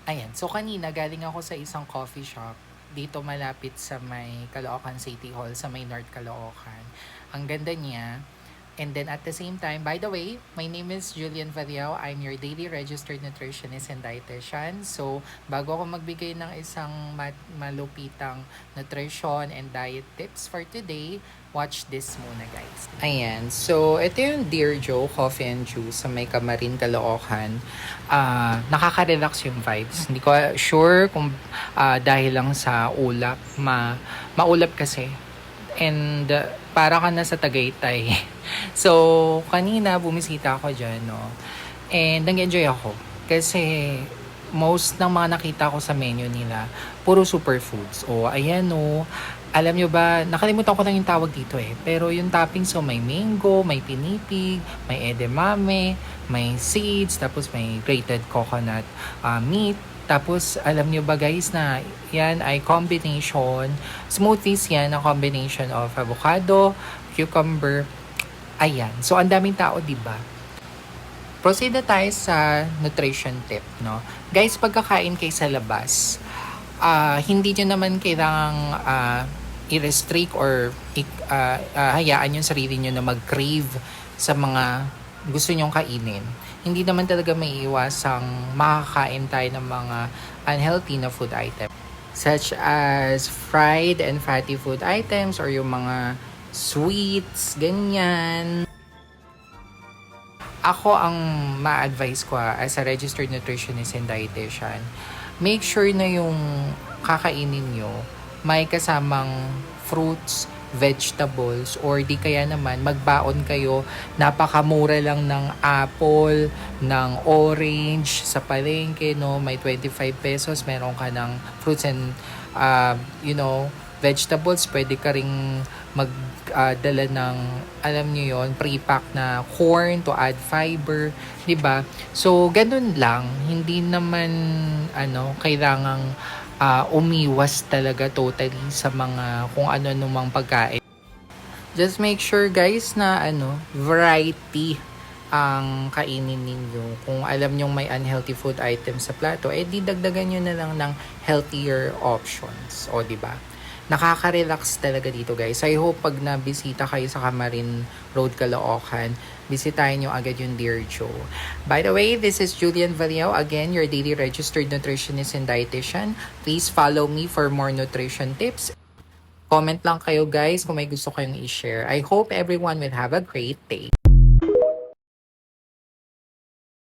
Ayan, so kanina galing ako sa isang coffee shop dito malapit sa may Caloocan City Hall, sa may North Caloocan. Ang ganda niya. And then at the same time, by the way, my name is Julian Variao. I'm your daily registered nutritionist and dietitian. So, bago ako magbigay ng isang malupitang nutrition and diet tips for today, watch this muna guys. Ayan, so ito yung Dear Joe Coffee and Juice sa may Kamarin, Caloocan. Nakaka-relax yung vibes. Hindi ko sure kung dahil lang sa ulap, maulap kasi. And para ka na sa Tagaytay. So, kanina bumisita ako dyan, no? And nag-enjoy ako. Kasi most ng mga nakita ko sa menu nila, puro superfoods. O, ayan, no. Alam nyo ba, nakalimutan ko lang yung tawag dito eh. Pero yung toppings, so may mango, may pinipig, may edamame, may seeds, tapos may grated coconut meat. Tapos, alam nyo ba guys na yan ay combination, smoothies yan, na combination of avocado, cucumber, ayan. So, ang daming tao, di ba? Proceed na tayo sa nutrition tip, no? Guys, pagkakain kayo sa labas, hindi nyo naman kailangang i-restrict or hayaan yung sarili nyo na mag-crave sa mga gusto nyong kainin. Hindi naman talaga may iwasang makakain tayo ng mga unhealthy na food items such as fried and fatty food items or yung mga sweets, ganyan. Ako ang ma-advise ko as a registered nutritionist and dietitian, make sure na yung kakainin nyo may kasamang fruits, vegetables, or di kaya naman magbaon kayo, napakamura lang ng apple, ng orange sa palengke, no? May 25 pesos, meron ka ng fruits and vegetables. Pwede ka ring magdala ng, alam nyo yon, pre-pack na corn to add fiber, 'di ba? So ganun lang, hindi naman kailangang umiwas talaga totally sa mga kung ano namang pagkain. Just make sure guys na variety ang kainin ninyo. Kung alam nyong may unhealthy food items sa plato, di dagdagan nyo na lang ng healthier options. O, di ba? Nakaka-relax talaga dito guys. I hope pag nabisita kayo sa Camarin Road, Caloocan, bisitahin nyo agad yung Dear Joe. By the way, this is Julian Variao, again, your daily registered nutritionist and dietitian. Please follow me for more nutrition tips. Comment lang kayo guys kung may gusto kayong i-share. I hope everyone will have a great day.